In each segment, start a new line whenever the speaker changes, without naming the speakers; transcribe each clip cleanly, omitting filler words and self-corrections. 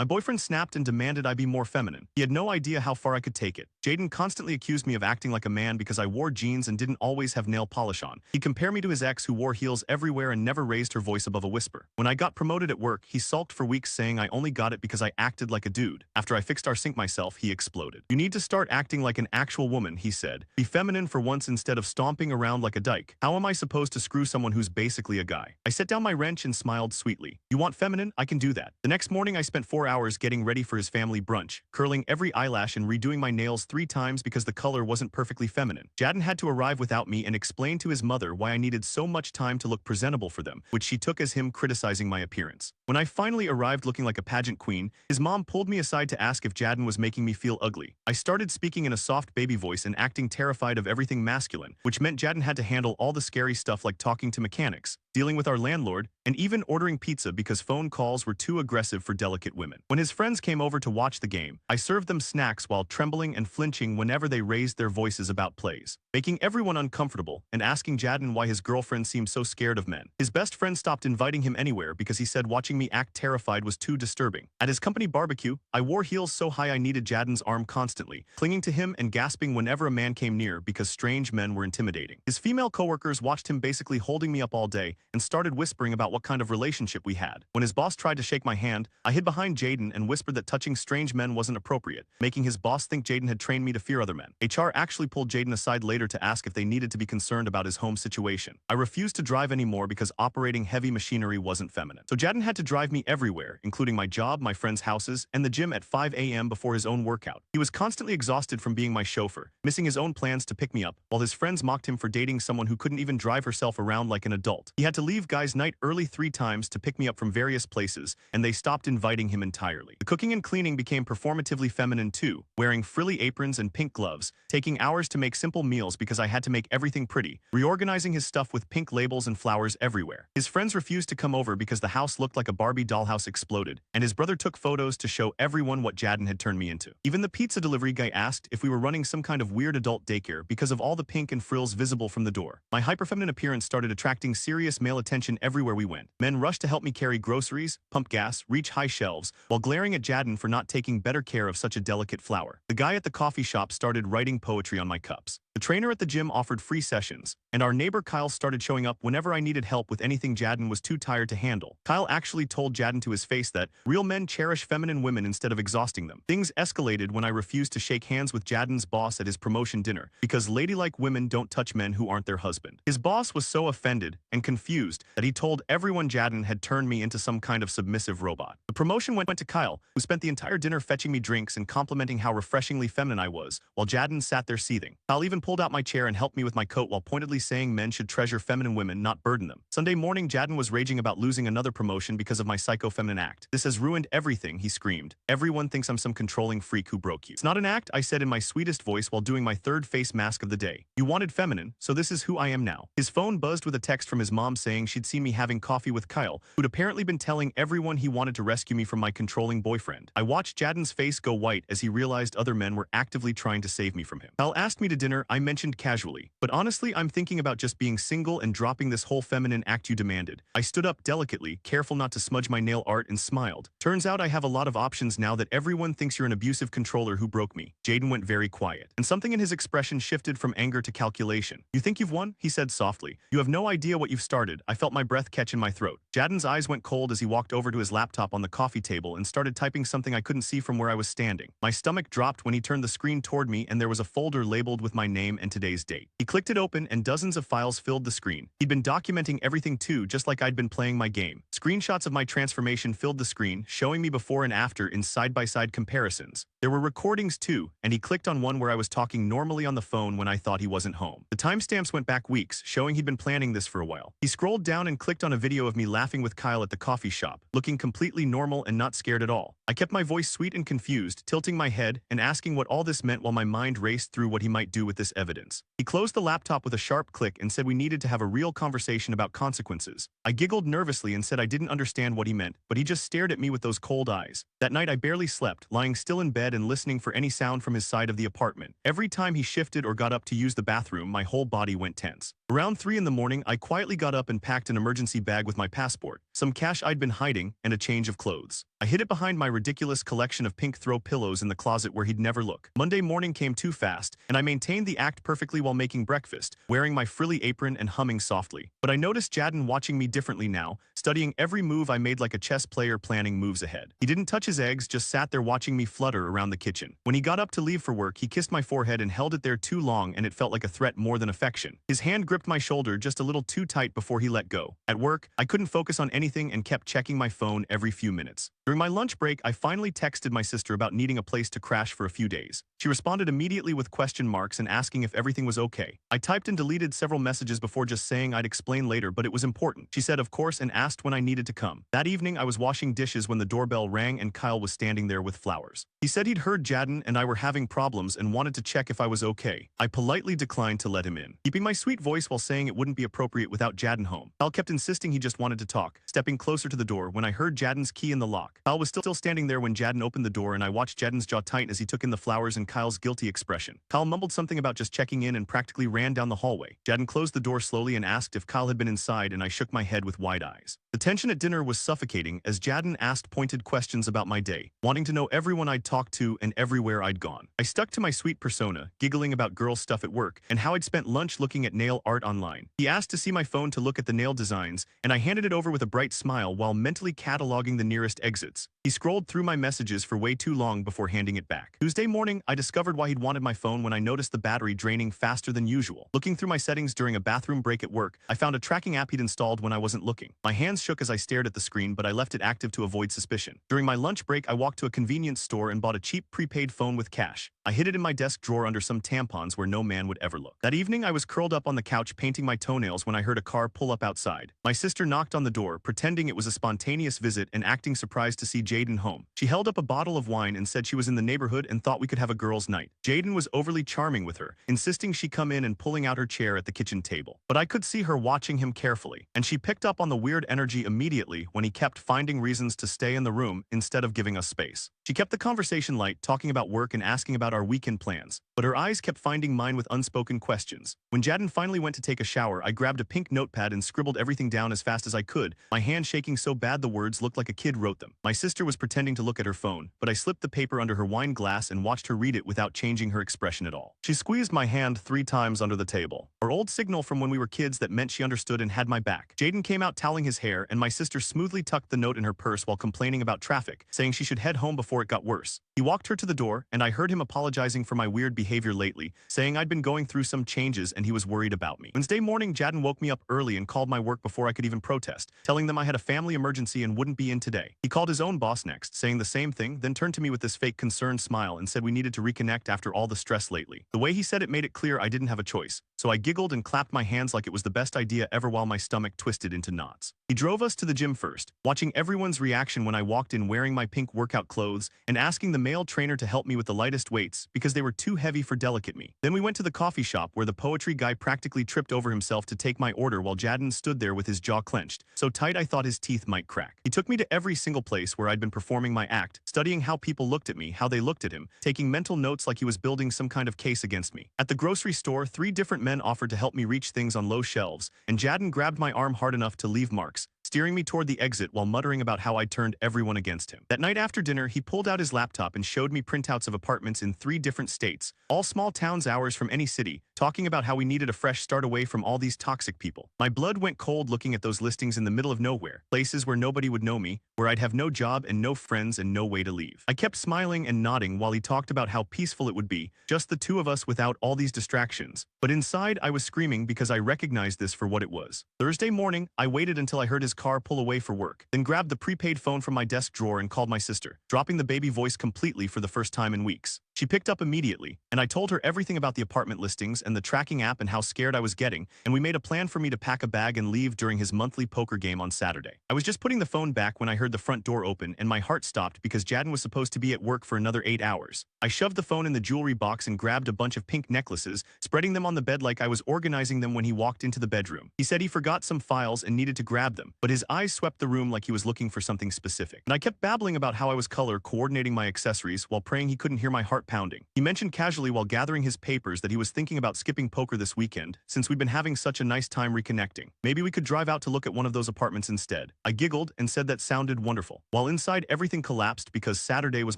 My boyfriend snapped and demanded I be more feminine. He had no idea how far I could take it. Jaden constantly accused me of acting like a man because I wore jeans and didn't always have nail polish on. He'd compare me to his ex who wore heels everywhere and never raised her voice above a whisper. When I got promoted at work, he sulked for weeks saying I only got it because I acted like a dude. After I fixed our sink myself, he exploded. You need to start acting like an actual woman, he said. Be feminine for once instead of stomping around like a dyke. How am I supposed to screw someone who's basically a guy? I set down my wrench and smiled sweetly. You want feminine? I can do that. The next morning I spent 4 hours getting ready for his family brunch, curling every eyelash and redoing my nails 3 times because the color wasn't perfectly feminine. Jaden had to arrive without me and explain to his mother why I needed so much time to look presentable for them, which she took as him criticizing my appearance. When I finally arrived looking like a pageant queen, his mom pulled me aside to ask if Jaden was making me feel ugly. I started speaking in a soft baby voice and acting terrified of everything masculine, which meant Jaden had to handle all the scary stuff like talking to mechanics, dealing with our landlord, and even ordering pizza because phone calls were too aggressive for delicate women. When his friends came over to watch the game, I served them snacks while trembling and flinching whenever they raised their voices about plays, making everyone uncomfortable and asking Jaden why his girlfriend seemed so scared of men. His best friend stopped inviting him anywhere because he said watching me act terrified was too disturbing. At his company barbecue, I wore heels so high I needed Jaden's arm constantly, clinging to him and gasping whenever a man came near because strange men were intimidating. His female coworkers watched him basically holding me up all day and started whispering about what kind of relationship we had. When his boss tried to shake my hand, I hid behind Jaden and whispered that touching strange men wasn't appropriate, making his boss think Jaden had trained me to fear other men. HR actually pulled Jaden aside later to ask if they needed to be concerned about his home situation. I refused to drive anymore because operating heavy machinery wasn't feminine. So Jaden had to drive me everywhere, including my job, my friends' houses, and the gym at 5 a.m. before his own workout. He was constantly exhausted from being my chauffeur, missing his own plans to pick me up, while his friends mocked him for dating someone who couldn't even drive herself around like an adult. He had to leave guys' night early 3 times to pick me up from various places, and they stopped inviting him entirely. The cooking and cleaning became performatively feminine too, wearing frilly aprons and pink gloves, taking hours to make simple meals because I had to make everything pretty, reorganizing his stuff with pink labels and flowers everywhere. His friends refused to come over because the house looked like a Barbie dollhouse exploded, and his brother took photos to show everyone what Jaden had turned me into. Even the pizza delivery guy asked if we were running some kind of weird adult daycare because of all the pink and frills visible from the door. My hyperfeminine appearance started attracting serious male attention everywhere we went. Men rushed to help me carry groceries, pump gas, reach high shelves, while glaring at Jaden for not taking better care of such a delicate flower. The guy at the coffee shop started writing poetry on my cups. The trainer at the gym offered free sessions, and our neighbor Kyle started showing up whenever I needed help with anything Jaden was too tired to handle. Kyle actually told Jaden to his face that real men cherish feminine women instead of exhausting them. Things escalated when I refused to shake hands with Jaden's boss at his promotion dinner because ladylike women don't touch men who aren't their husband. His boss was so offended and confused that he told everyone Jaden had turned me into some kind of submissive robot. The promotion went to Kyle, who spent the entire dinner fetching me drinks and complimenting how refreshingly feminine I was, while Jaden sat there seething. Kyle even pulled out my chair and helped me with my coat while pointedly saying men should treasure feminine women, not burden them. Sunday morning, Jaden was raging about losing another promotion because of my psycho-feminine act. This has ruined everything, he screamed. Everyone thinks I'm some controlling freak who broke you. It's not an act, I said in my sweetest voice while doing my third face mask of the day. You wanted feminine, so this is who I am now. His phone buzzed with a text from his mom saying she'd seen me having coffee with Kyle, who'd apparently been telling everyone he wanted to rescue me from my controlling boyfriend. I watched Jaden's face go white as he realized other men were actively trying to save me from him. Kyle asked me to dinner, I mentioned casually, but honestly I'm thinking about just being single and dropping this whole feminine act you demanded. I stood up delicately, careful not to smudge my nail art, and smiled. Turns out I have a lot of options now that everyone thinks you're an abusive controller who broke me. Jaden went very quiet, and something in his expression shifted from anger to calculation. You think you've won? He said softly. You have no idea what you've started. I felt my breath catch in my throat. Jaden's eyes went cold as he walked over to his laptop on the coffee table and started typing something I couldn't see from where I was standing. My stomach dropped when he turned the screen toward me and there was a folder labeled with my name and today's date. He clicked it open and dozens of files filled the screen. He'd been documenting everything too, just like I'd been playing my game. Screenshots of my transformation filled the screen, showing me before and after in side-by-side comparisons. There were recordings too, and he clicked on one where I was talking normally on the phone when I thought he wasn't home. The timestamps went back weeks, showing he'd been planning this for a while. He scrolled down and clicked on a video of me laughing with Kyle at the coffee shop, looking completely normal and not scared at all. I kept my voice sweet and confused, tilting my head and asking what all this meant while my mind raced through what he might do with this evidence. He closed the laptop with a sharp click and said we needed to have a real conversation about consequences. I giggled nervously and said I didn't understand what he meant, but he just stared at me with those cold eyes. That night I barely slept, lying still in bed and listening for any sound from his side of the apartment. Every time he shifted or got up to use the bathroom, my whole body went tense. Around 3 in the morning, I quietly got up and packed an emergency bag with my passport, some cash I'd been hiding, and a change of clothes. I hid it behind my ridiculous collection of pink throw pillows in the closet where he'd never look. Monday morning came too fast, and I maintained the act perfectly while making breakfast, wearing my frilly apron and humming softly. But I noticed Jadon watching me differently now, studying every move I made like a chess player planning moves ahead. He didn't touch his eggs, just sat there watching me flutter around the kitchen. When he got up to leave for work, he kissed my forehead and held it there too long, and it felt like a threat more than affection. His hand gripped my shoulder just a little too tight before he let go. At work, I couldn't focus on anything and kept checking my phone every few minutes. During my lunch break, I finally texted my sister about needing a place to crash for a few days. She responded immediately with question marks and asking if everything was okay. I typed and deleted several messages before just saying I'd explain later, but it was important. She said of course and asked when I needed to come. That evening, I was washing dishes when the doorbell rang and Kyle was standing there with flowers. He said he'd heard Jadon and I were having problems and wanted to check if I was okay. I politely declined to let him in, keeping my sweet voice while saying it wouldn't be appropriate without Jadon home. Kyle kept insisting he just wanted to talk, stepping closer to the door when I heard Jadon's key in the lock. Kyle was still standing there when Jadon opened the door, and I watched Jadon's jaw tighten as he took in the flowers and Kyle's guilty expression. Kyle mumbled something about just checking in and practically ran down the hallway. Jadon closed the door slowly and asked if Kyle had been inside, and I shook my head with wide eyes. The tension at dinner was suffocating as Jadon asked pointed questions about my day, wanting to know everyone I'd talked to and everywhere I'd gone. I stuck to my sweet persona, giggling about girl stuff at work and how I'd spent lunch looking at nail art online. He asked to see my phone to look at the nail designs, and I handed it over with a bright smile while mentally cataloging the nearest exits. He scrolled through my messages for way too long before handing it back. Tuesday morning, I discovered why he'd wanted my phone when I noticed the battery draining faster than usual. Looking through my settings during a bathroom break at work, I found a tracking app he'd installed when I wasn't looking. My hands shook as I stared at the screen, but I left it active to avoid suspicion. During my lunch break, I walked to a convenience store and bought a cheap prepaid phone with cash. I hid it in my desk drawer under some tampons where no man would ever look. That evening, I was curled up on the couch painting my toenails when I heard a car pull up outside. My sister knocked on the door, pretending it was a spontaneous visit and acting surprised to see Jadon home. She held up a bottle of wine and said she was in the neighborhood and thought we could have a girls' night. Jadon was overly charming with her, insisting she come in and pulling out her chair at the kitchen table. But I could see her watching him carefully, and she picked up on the weird energy immediately when he kept finding reasons to stay in the room instead of giving us space. She kept the conversation light, talking about work and asking about our weekend plans, but her eyes kept finding mine with unspoken questions. When Jadon finally went to take a shower, I grabbed a pink notepad and scribbled everything down as fast as I could, my hand shaking so bad the words looked like a kid wrote them. My sister was pretending to look at her phone, but I slipped the paper under her wine glass and watched her read it without changing her expression at all. She squeezed my hand 3 times under the table, our old signal from when we were kids that meant she understood and had my back. Jadon came out toweling his hair, and my sister smoothly tucked the note in her purse while complaining about traffic, saying she should head home before it got worse. He walked her to the door, and I heard him apologizing for my weird behavior lately, saying I'd been going through some changes and he was worried about me. Wednesday morning, Jadon woke me up early and called my work before I could even protest, telling them I had a family emergency and wouldn't be in today. He called his own boss next, saying the same thing, then turned to me with this fake concerned smile and said we needed to reconnect after all the stress lately. The way he said it made it clear I didn't have a choice, so I giggled and clapped my hands like it was the best idea ever while my stomach twisted into knots. He drove us to the gym first, watching everyone's reaction when I walked in wearing my pink workout clothes and asking the male trainer to help me with the lightest weights because they were too heavy for delicate me. Then we went to the coffee shop where the poetry guy practically tripped over himself to take my order while Jadon stood there with his jaw clenched, so tight I thought his teeth might crack. He took me to every single place where I'd been performing my act, studying how people looked at me, how they looked at him, taking mental notes like he was building some kind of case against me. At the grocery store, 3 different men offered to help me reach things on low shelves, and Jadon grabbed my arm hard enough to leave marks, steering me toward the exit while muttering about how I'd turned everyone against him. That night after dinner, he pulled out his laptop and showed me printouts of apartments in 3 different states, all small towns hours from any city, talking about how we needed a fresh start away from all these toxic people. My blood went cold looking at those listings in the middle of nowhere, places where nobody would know me, where I'd have no job and no friends and no way to leave. I kept smiling and nodding while he talked about how peaceful it would be, just the 2 of us without all these distractions. But inside, I was screaming because I recognized this for what it was. Thursday morning, I waited until I heard his car pull away for work, then grabbed the prepaid phone from my desk drawer and called my sister, dropping the baby voice completely for the first time in weeks. She picked up immediately, and I told her everything about the apartment listings and the tracking app and how scared I was getting, and we made a plan for me to pack a bag and leave during his monthly poker game on Saturday. I was just putting the phone back when I heard the front door open and my heart stopped because Jadden was supposed to be at work for another 8 hours. I shoved the phone in the jewelry box and grabbed a bunch of pink necklaces, spreading them on the bed like I was organizing them when he walked into the bedroom. He said he forgot some files and needed to grab them, but his eyes swept the room like he was looking for something specific. And I kept babbling about how I was color coordinating my accessories while praying he couldn't hear my heart pounding. He mentioned casually while gathering his papers that he was thinking about skipping poker this weekend, since we'd been having such a nice time reconnecting. Maybe we could drive out to look at one of those apartments instead. I giggled and said that sounded wonderful. While inside, everything collapsed because Saturday was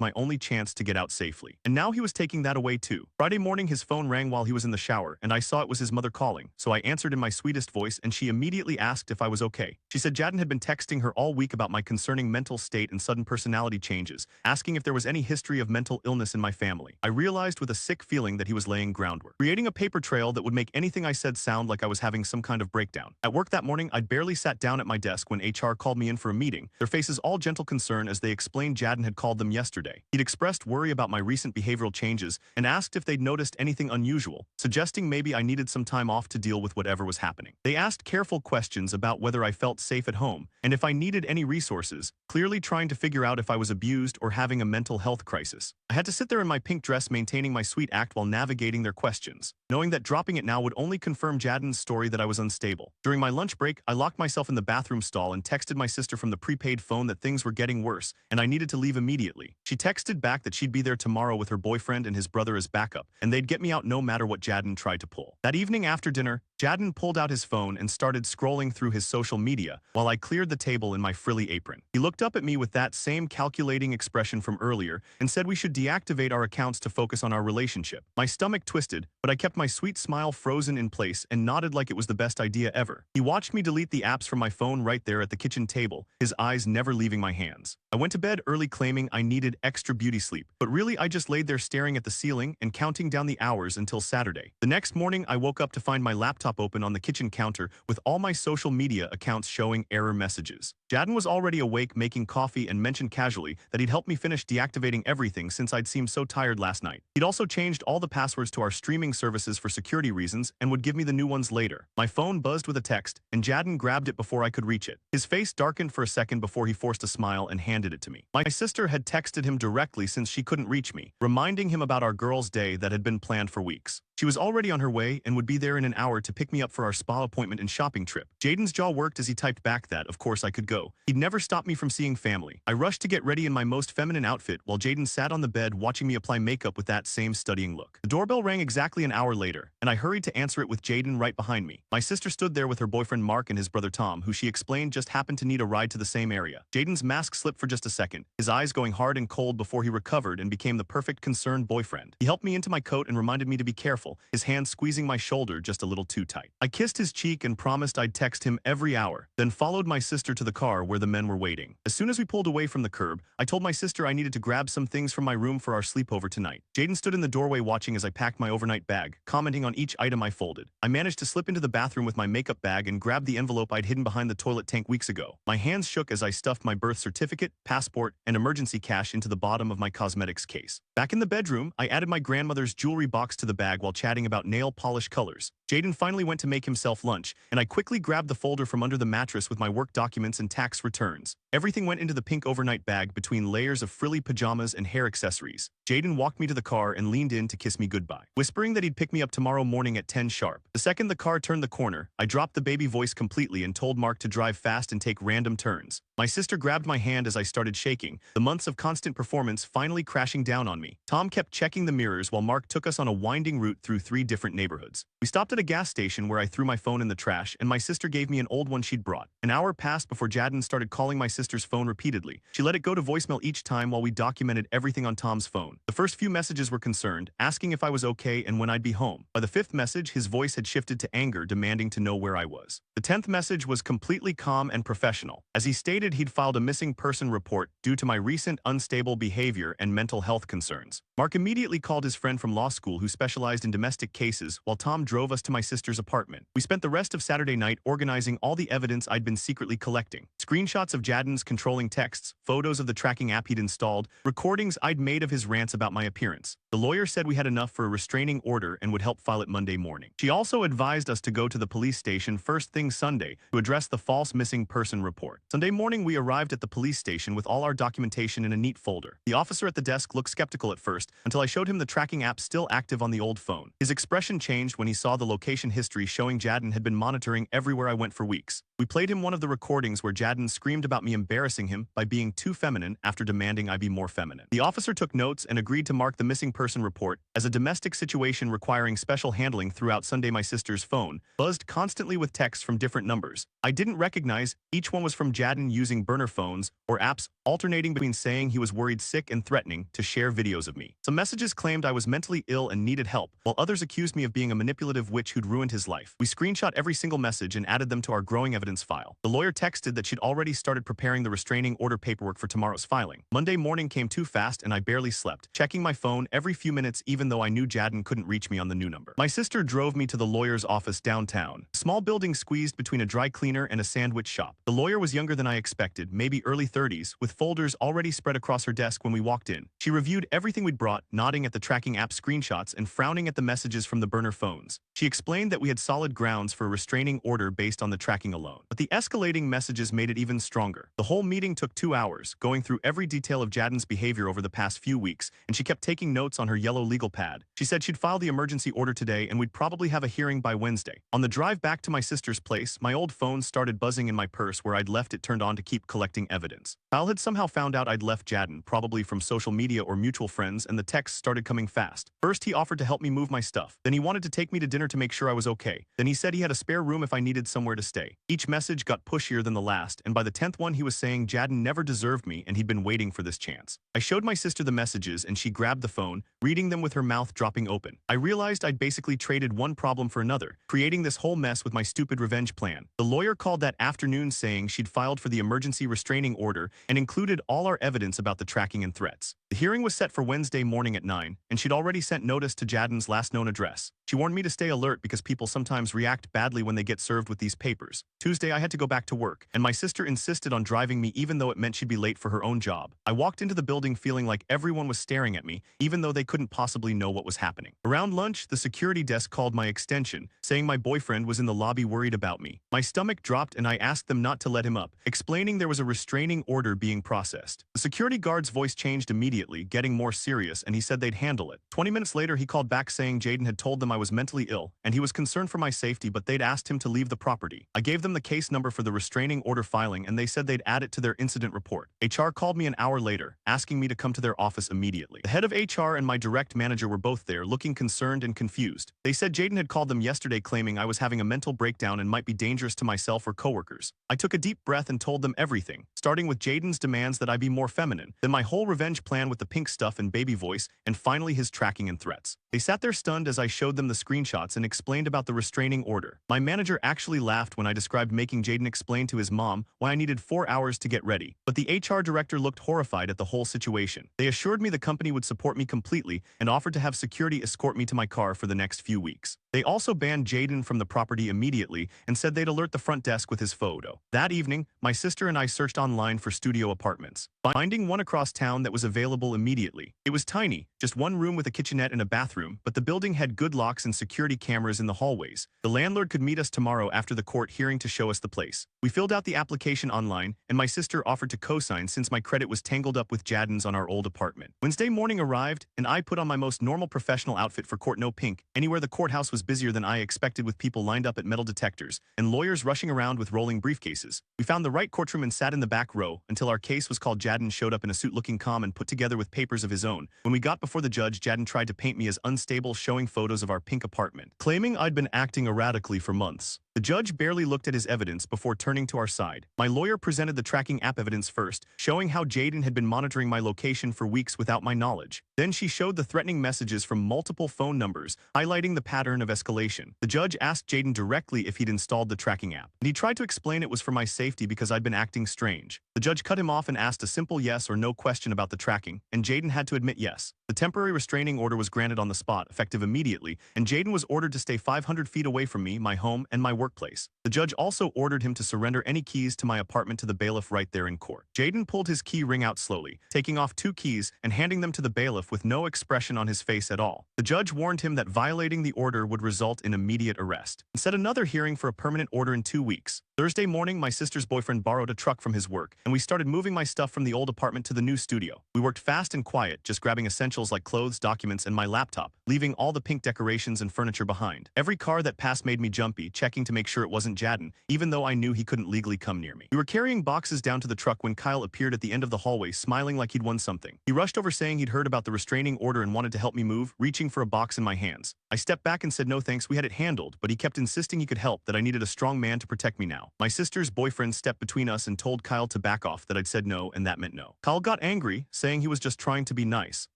my only chance to get out safely. And now he was taking that away too. Friday morning, his phone rang while he was in the shower, and I saw it was his mother calling, so I answered in my sweetest voice, and she immediately asked if I was okay. She said Jadden had been texting her all week about my concerning mental state and sudden personality changes, asking if there was any history of mental illness in my family. I realized with a sick feeling that he was laying groundwork, creating a paper trail that would make anything I said sound like I was having some kind of breakdown. At work that morning, I'd barely sat down at my desk when HR called me in for a meeting, their faces all gentle concern as they explained Jadden had called them yesterday. He'd expressed worry about my recent behavioral changes and asked if they'd noticed anything unusual, suggesting maybe I needed some time off to deal with whatever was happening. They asked careful questions about whether I felt safe at home and if I needed any resources, clearly trying to figure out if I was abused or having a mental health crisis. I had to sit there in my pink dress maintaining my sweet act while navigating their questions, knowing that dropping it now would only confirm Jadden's story that I was unstable. During my lunch break, I locked myself in the bathroom stall and texted my sister from the prepaid phone that things were getting worse and I needed to leave immediately. She texted back that she'd be there tomorrow with her boyfriend and his brother as backup, and they'd get me out no matter what Jadden tried to pull. That evening after dinner, Jadden pulled out his phone and started scrolling through his social media while I cleared the table in my frilly apron. He looked up at me with that same calculating expression from earlier and said we should deactivate our accounts to focus on our relationship. My stomach twisted, but I kept my sweet smile frozen in place and nodded like it was the best idea ever. He watched me delete the apps from my phone right there at the kitchen table, his eyes never leaving my hands. I went to bed early claiming I needed extra beauty sleep, but really I just laid there staring at the ceiling and counting down the hours until Saturday. The next morning, I woke up to find my laptop open on the kitchen counter with all my social media accounts showing error messages. Jadden was already awake making coffee and mentioned casually that he'd help me finish deactivating everything since I'd seemed so tired last night. He'd also changed all the passwords to our streaming services for security reasons and would give me the new ones later. My phone buzzed with a text, and Jadden grabbed it before I could reach it. His face darkened for a second before he forced a smile and handed it to me. My sister had texted him directly since she couldn't reach me, reminding him about our girls' day that had been planned for weeks. She was already on her way and would be there in an hour to pick me up for our spa appointment and shopping trip. Jadden's jaw worked as he typed back that, of course, I could go. He'd never stop me from seeing family. I rushed to get ready in my most feminine outfit while Jadden sat on the bed watching me apply makeup with that same studying look. The doorbell rang exactly an hour later, and I hurried to answer it with Jadden right behind me. My sister stood there with her boyfriend Mark and his brother Tom, who she explained just happened to need a ride to the same area. Jadden's mask slipped for just a second, his eyes going hard and cold before he recovered and became the perfect concerned boyfriend. He helped me into my coat and reminded me to be careful, his hand squeezing my shoulder just a little too tight. I kissed his cheek and promised I'd text him every hour, then followed my sister to the car where the men were waiting. As soon as we pulled away from the curb, I told my sister I needed to grab some things from my room for our sleepover tonight. Jadden stood in the doorway watching as I packed my overnight bag, commenting on each item I folded. I managed to slip into the bathroom with my makeup bag and grab the envelope I'd hidden behind the toilet tank weeks ago. My hands shook as I stuffed my birth certificate, passport, and emergency cash into the bottom of my cosmetics case. Back in the bedroom, I added my grandmother's jewelry box to the bag while chatting about nail polish colors. Jadden finally went to make himself lunch, and I quickly grabbed the folder from under the mattress with my work documents and tax returns. Everything went into the pink overnight bag between layers of frilly pajamas and hair accessories. Jadden walked me to the car and leaned in to kiss me goodbye, whispering that he'd pick me up tomorrow morning at 10 sharp. The second the car turned the corner, I dropped the baby voice completely and told Mark to drive fast and take random turns. My sister grabbed my hand as I started shaking, the months of constant performance finally crashing down on me. Tom kept checking the mirrors while Mark took us on a winding route through 3 different neighborhoods. We stopped at a gas station where I threw my phone in the trash and my sister gave me an old one she'd brought. An hour passed before Jadden started calling my sister's phone repeatedly. She let it go to voicemail each time while we documented everything on Tom's phone. The first few messages were concerned, asking if I was okay and when I'd be home. By the 5th message, his voice had shifted to anger, demanding to know where I was. The 10th message was completely calm and professional. As he stated, he'd filed a missing person report due to my recent unstable behavior and mental health concerns. Mark immediately called his friend from law school who specialized in domestic cases while Tom drove us to my sister's apartment. We spent the rest of Saturday night organizing all the evidence I'd been secretly collecting. Screenshots of Jadden Jaden's controlling texts, photos of the tracking app he'd installed, recordings I'd made of his rants about my appearance. The lawyer said we had enough for a restraining order and would help file it Monday morning. She also advised us to go to the police station first thing Sunday to address the false missing person report. Sunday morning, we arrived at the police station with all our documentation in a neat folder. The officer at the desk looked skeptical at first until I showed him the tracking app still active on the old phone. His expression changed when he saw the location history showing Jaden had been monitoring everywhere I went for weeks. We played him one of the recordings where Jaden screamed about me embarrassing him by being too feminine after demanding I be more feminine. The officer took notes and agreed to mark the missing person report as a domestic situation requiring special handling throughout Sunday. My sister's phone buzzed constantly with texts from different numbers. I didn't recognize each one was from Jaden using burner phones or apps alternating between saying he was worried sick and threatening to share videos of me. Some messages claimed I was mentally ill and needed help, while others accused me of being a manipulative witch who'd ruined his life. We screenshot every single message and added them to our growing evidence file. The lawyer texted that she'd already started preparing the restraining order paperwork for tomorrow's filing. Monday morning came too fast and I barely slept, checking my phone every few minutes even though I knew Jaden couldn't reach me on the new number. My sister drove me to the lawyer's office downtown, a small building squeezed between a dry cleaner and a sandwich shop. The lawyer was younger than I expected, maybe early 30s, with folders already spread across her desk when we walked in. She reviewed everything we'd brought, nodding at the tracking app screenshots and frowning at the messages from the burner phones. She explained that we had solid grounds for a restraining order based on the tracking alone. But the escalating messages made it even stronger. The whole meeting took 2 hours, going through every detail of Jaden's behavior over the past few weeks, and she kept taking notes on her yellow legal pad. She said she'd file the emergency order today and we'd probably have a hearing by Wednesday. On the drive back to my sister's place, my old phone started buzzing in my purse where I'd left it turned on to keep collecting evidence. Kyle had somehow found out I'd left Jaden, probably from social media or mutual friends, and the texts started coming fast. First, he offered to help me move my stuff. Then he wanted to take me to dinner to make sure I was okay. Then he said he had a spare room if I needed somewhere to stay. Each message got pushier than the last, and by the 10th one he was saying Jaden never deserved me and he'd been waiting for this chance. I showed my sister the messages and she grabbed the phone, reading them with her mouth dropping open. I realized I'd basically traded one problem for another, creating this whole mess with my stupid revenge plan. The lawyer called that afternoon saying she'd filed for the emergency restraining order and included all our evidence about the tracking and threats. The hearing was set for Wednesday morning at 9, and she'd already sent notice to Jaden's last known address. She warned me to stay alert because people sometimes react badly when they get served with these papers. Tuesday, I had to go back to work, and my sister insisted on driving me even though it meant she'd be late for her own job. I walked into the building feeling like everyone was staring at me, even though they couldn't possibly know what was happening. Around lunch, the security desk called my extension, saying my boyfriend was in the lobby worried about me. My stomach dropped and I asked them not to let him up, explaining there was a restraining order being processed. The security guard's voice changed immediately, getting more serious, and he said they'd handle it. 20 minutes later, he called back saying Jaden had told them I was mentally ill, and he was concerned for my safety, but they'd asked him to leave the property. I gave them the case number for the restraining order filing, and they said they'd add it to their incident report. HR called me an hour later, asking me to come to their office immediately. The head of HR and my direct manager were both there, looking concerned and confused. They said Jaden had called them yesterday claiming I was having a mental breakdown and might be dangerous to myself or coworkers. I took a deep breath and told them everything, starting with Jaden's demands that I be more feminine, then my whole revenge plan with the pink stuff and baby voice, and finally his tracking and threats. They sat there stunned as I showed them the screenshots and explained about the restraining order. My manager actually laughed when I described making Jaden explain to his mom why I needed 4 hours to get ready, but the HR director looked horrified at the whole situation. They assured me the company would support me completely and offered to have security escort me to my car for the next few weeks. They also banned Jaden from the property immediately and said they'd alert the front desk with his photo. That evening, my sister and I searched online for studio apartments, finding one across town that was available immediately. It was tiny, just one room with a kitchenette and a bathroom, but the building had good locks and security cameras in the hallways. The landlord could meet us tomorrow after the court hearing to show us the place. We filled out the application online, and my sister offered to co-sign since my credit was tangled up with Jaden's on our old apartment. Wednesday morning arrived, and I put on my most normal professional outfit for court. No pink. Anywhere the courthouse was busier than I expected, with people lined up at metal detectors and lawyers rushing around with rolling briefcases. We found the right courtroom and sat in the back row until our case was called. Jaden showed up in a suit looking calm and put together with papers of his own. When we got before the judge, Jaden tried to paint me as unstable, showing photos of our pink apartment, claiming I'd been acting erratically for months. The judge barely looked at his evidence before turning to our side. My lawyer presented the tracking app evidence first, showing how Jaden had been monitoring my location for weeks without my knowledge. Then she showed the threatening messages from multiple phone numbers, highlighting the pattern of escalation. The judge asked Jaden directly if he'd installed the tracking app, and he tried to explain it was for my safety because I'd been acting strange. The judge cut him off and asked a simple yes or no question about the tracking, and Jaden had to admit yes. The temporary restraining order was granted on the spot, effective immediately, and Jaden was ordered to stay 500 feet away from me, my home, and my work workplace. The judge also ordered him to surrender any keys to my apartment to the bailiff right there in court. Jaden pulled his key ring out slowly, taking off 2 keys and handing them to the bailiff with no expression on his face at all. The judge warned him that violating the order would result in immediate arrest and set another hearing for a permanent order in 2 weeks. Thursday morning, my sister's boyfriend borrowed a truck from his work, and we started moving my stuff from the old apartment to the new studio. We worked fast and quiet, just grabbing essentials like clothes, documents, and my laptop, leaving all the pink decorations and furniture behind. Every car that passed made me jumpy, checking to make sure it wasn't Jaden, even though I knew he couldn't legally come near me. We were carrying boxes down to the truck when Kyle appeared at the end of the hallway, smiling like he'd won something. He rushed over saying he'd heard about the restraining order and wanted to help me move, reaching for a box in my hands. I stepped back and said no thanks, we had it handled, but he kept insisting he could help, that I needed a strong man to protect me now. My sister's boyfriend stepped between us and told Kyle to back off, that I'd said no and that meant no. Kyle got angry, saying he was just trying to be nice,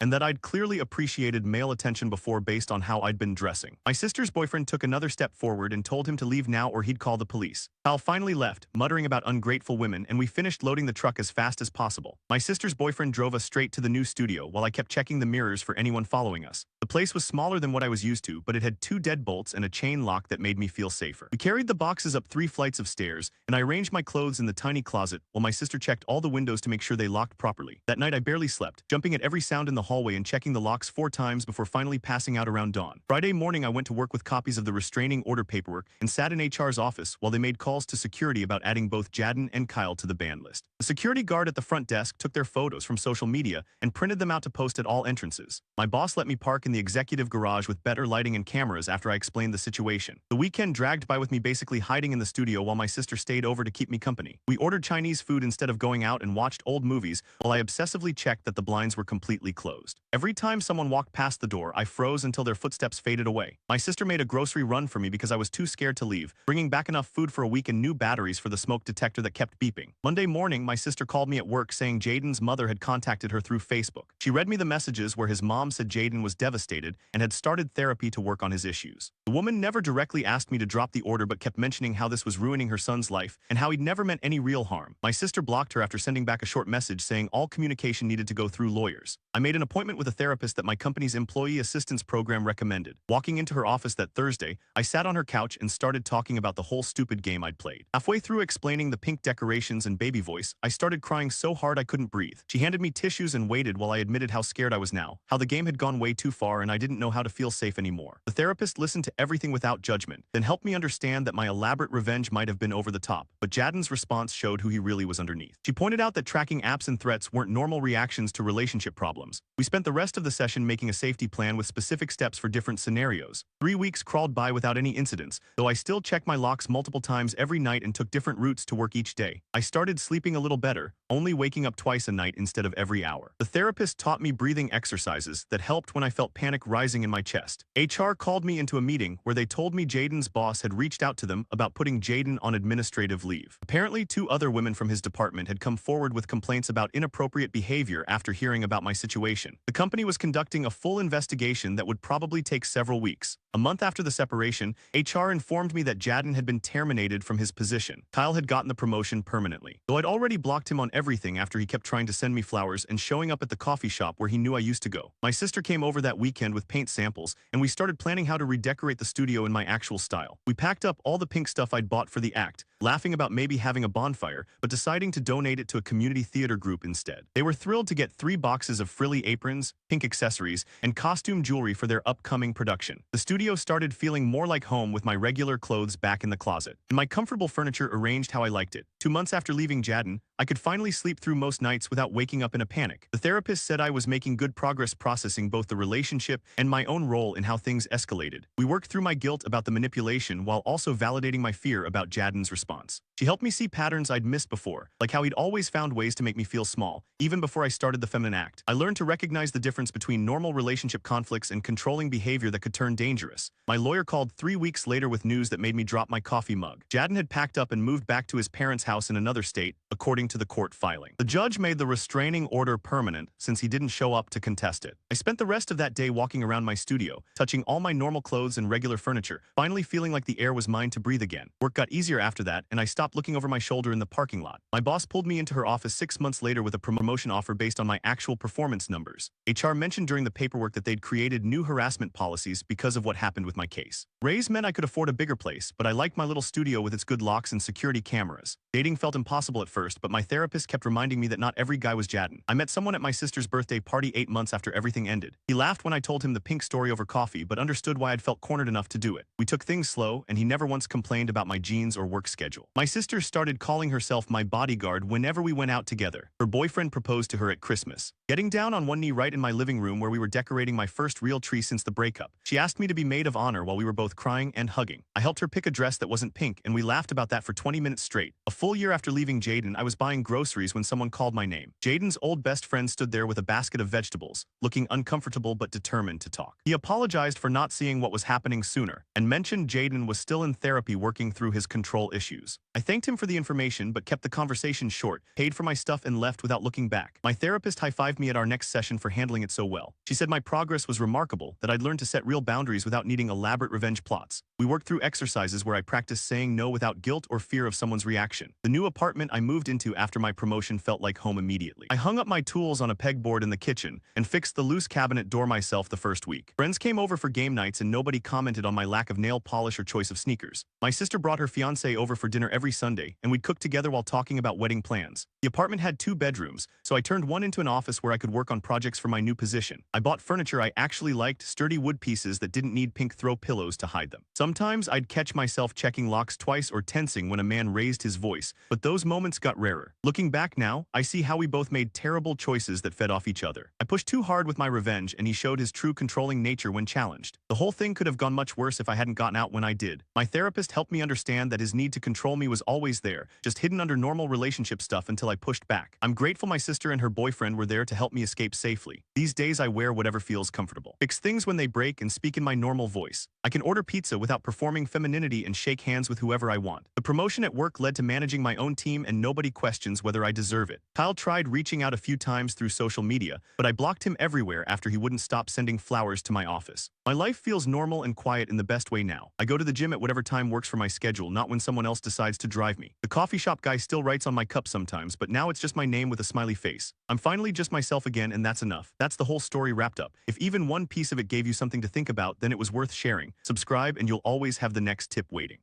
and that I'd clearly appreciated male attention before based on how I'd been dressing. My sister's boyfriend took another step forward and told him to leave now or he'd call the police. Kyle finally left, muttering about ungrateful women, and we finished loading the truck as fast as possible. My sister's boyfriend drove us straight to the new studio while I kept checking the mirrors for anyone following us. The place was smaller than what I was used to, but it had 2 deadbolts and a chain lock that made me feel safer. We carried the boxes up 3 flights of stairs, and I arranged my clothes in the tiny closet while my sister checked all the windows to make sure they locked properly. That night I barely slept, jumping at every sound in the hallway and checking the locks 4 times before finally passing out around dawn. Friday morning I went to work with copies of the restraining order paperwork and sat in HR's office while they made calls to security about adding both Jaden and Kyle to the ban list. The security guard at the front desk took their photos from social media and printed them out to post at all entrances. My boss let me park in the executive garage with better lighting and cameras after I explained the situation. The weekend dragged by with me basically hiding in the studio while my sister stayed over to keep me company. We ordered Chinese food instead of going out and watched old movies while I obsessively checked that the blinds were completely closed. Every time someone walked past the door, I froze until their footsteps faded away. My sister made a grocery run for me because I was too scared to leave, bringing back enough food for a week and new batteries for the smoke detector that kept beeping. Monday morning, my sister called me at work saying Jaden's mother had contacted her through Facebook. She read me the messages where his mom said Jaden was devastated and had started therapy to work on his issues. The woman never directly asked me to drop the order but kept mentioning how this was ruining her son's life and how he'd never meant any real harm. My sister blocked her after sending back a short message saying all communication needed to go through lawyers. I made an appointment with a therapist that my company's employee assistance program recommended. Walking into her office that Thursday, I sat on her couch and started talking about the whole stupid game I'd played. Halfway through explaining the pink decorations and baby voice, I started crying so hard I couldn't breathe. She handed me tissues and waited while I admitted how scared I was now, how the game had gone way too far and I didn't know how to feel safe anymore. The therapist listened to everything without judgment, then helped me understand that my elaborate revenge might have been over the top, but Jaden's response showed who he really was underneath. She pointed out that tracking apps and threats weren't normal reactions to relationship problems. We spent the rest of the session making a safety plan with specific steps for different scenarios. 3 weeks crawled by without any incidents, though I still checked my locks multiple times every night and took different routes to work each day. I started sleeping a little better, only waking up twice a night instead of every hour. The therapist taught me breathing exercises that helped when I felt panic rising in my chest. HR called me into a meeting where they told me Jaden's boss had reached out to them about putting Jaden on administrative leave. Apparently, 2 other women from his department had come forward with complaints about inappropriate behavior after hearing about my situation. The company was conducting a full investigation that would probably take several weeks. A month after the separation, HR informed me that Jaden had been terminated from his position. Kyle had gotten the promotion permanently. Though I'd already blocked him on everything after he kept trying to send me flowers and showing up at the coffee shop where he knew I used to go. My sister came over that weekend with paint samples, and we started planning how to redecorate the studio in my actual style. We packed up all the pink stuff I'd bought for the act, laughing about maybe having a bonfire, but deciding to donate it to a community theater group instead. They were thrilled to get 3 boxes of frilly aprons, pink accessories, and costume jewelry for their upcoming production. The studio started feeling more like home with my regular clothes back in the closet, and my comfortable furniture arranged how I liked it. 2 months after leaving Jaden, I could finally sleep through most nights without waking up in a panic. The therapist said I was making good progress processing both the relationship and my own role in how things escalated. We worked through my guilt about the manipulation while also validating my fear about Jaden's response. She helped me see patterns I'd missed before, like how he'd always found ways to make me feel small, even before I started the feminine act. I learned to recognize the difference between normal relationship conflicts and controlling behavior that could turn dangerous. My lawyer called 3 weeks later with news that made me drop my coffee mug. Jaden had packed up and moved back to his parents' house in another state, according to the court filing. The judge made the restraining order permanent since he didn't show up to contest it. I spent the rest of that day walking around my studio, touching all my normal clothes and regular furniture, finally feeling like the air was mine to breathe again. Work got easier after that, and I stopped looking over my shoulder in the parking lot. My boss pulled me into her office 6 months later with a promotion offer based on my actual performance numbers. HR mentioned during the paperwork that they'd created new harassment policies because of what happened with my case. Raise meant I could afford a bigger place, but I liked my little studio with its good locks and security cameras. Dating felt impossible at first, but my therapist kept reminding me that not every guy was Jaden. I met someone at my sister's birthday party 8 months after everything ended. He laughed when I told him the pink story over coffee, but understood why I'd felt cornered enough to do it. We took things slow, and he never once complained about my jeans or work schedule. My sister started calling herself my bodyguard whenever we went out together. Her boyfriend proposed to her at Christmas. Getting down on one knee right in my living room where we were decorating my first real tree since the breakup. She asked me to be maid of honor while we were both crying and hugging. I helped her pick a dress that wasn't pink, and we laughed about that for 20 minutes straight. A full year after leaving Jaden, I was buying groceries when someone called my name. Jaden's old best friend stood there with a basket of vegetables, looking uncomfortable but determined to talk. He apologized for not seeing what was happening sooner, and mentioned Jaden was still in therapy working through his control issues. I thanked him for the information but kept the conversation short, paid for my stuff and left without looking back. My therapist high-fived me at our next session for handling it so well. She said my progress was remarkable, that I'd learned to set real boundaries without needing elaborate revenge plots. We worked through exercises where I practiced saying no without guilt or fear of someone's reaction. The new apartment I moved into after my promotion felt like home immediately. I hung up my tools on a pegboard in the kitchen and fixed the loose cabinet door myself the first week. Friends came over for game nights and nobody commented on my lack of nail polish or choice of sneakers. My sister brought her fiancé over for dinner every Sunday, and we'd cook together while talking about wedding plans. The apartment had 2 bedrooms, so I turned one into an office where I could work on projects for my new position. I bought furniture I actually liked, sturdy wood pieces that didn't need pink throw pillows to hide them. Sometimes I'd catch myself checking locks twice or tensing when a man raised his voice, but those moments got rarer. Looking back now, I see how we both made terrible choices that fed off each other. I pushed too hard with my revenge, and he showed his true controlling nature when challenged. The whole thing could have gone much worse if I hadn't gotten out when I did. My therapist helped me understand that his need to control me was always there, just hidden under normal relationship stuff until I pushed back. I'm grateful my sister and her boyfriend were there to help me escape safely. These days I wear whatever feels comfortable. Fix things when they break and speak in my normal voice. I can order pizza without performing femininity and shake hands with whoever I want. The promotion at work led to managing my own team, and nobody questions whether I deserve it. Kyle tried reaching out a few times through social media, but I blocked him everywhere after he wouldn't stop sending flowers to my office. My life feels normal and quiet in the best way now. I go to the gym at whatever time works for my schedule, not when someone else decides to drive me. The coffee shop guy still writes on my cup sometimes, but now it's just my name with a smiley face. I'm finally just myself again, and that's enough. That's the whole story wrapped up. If even one piece of it gave you something to think about, then it was worth sharing. Subscribe and you'll always have the next tip waiting.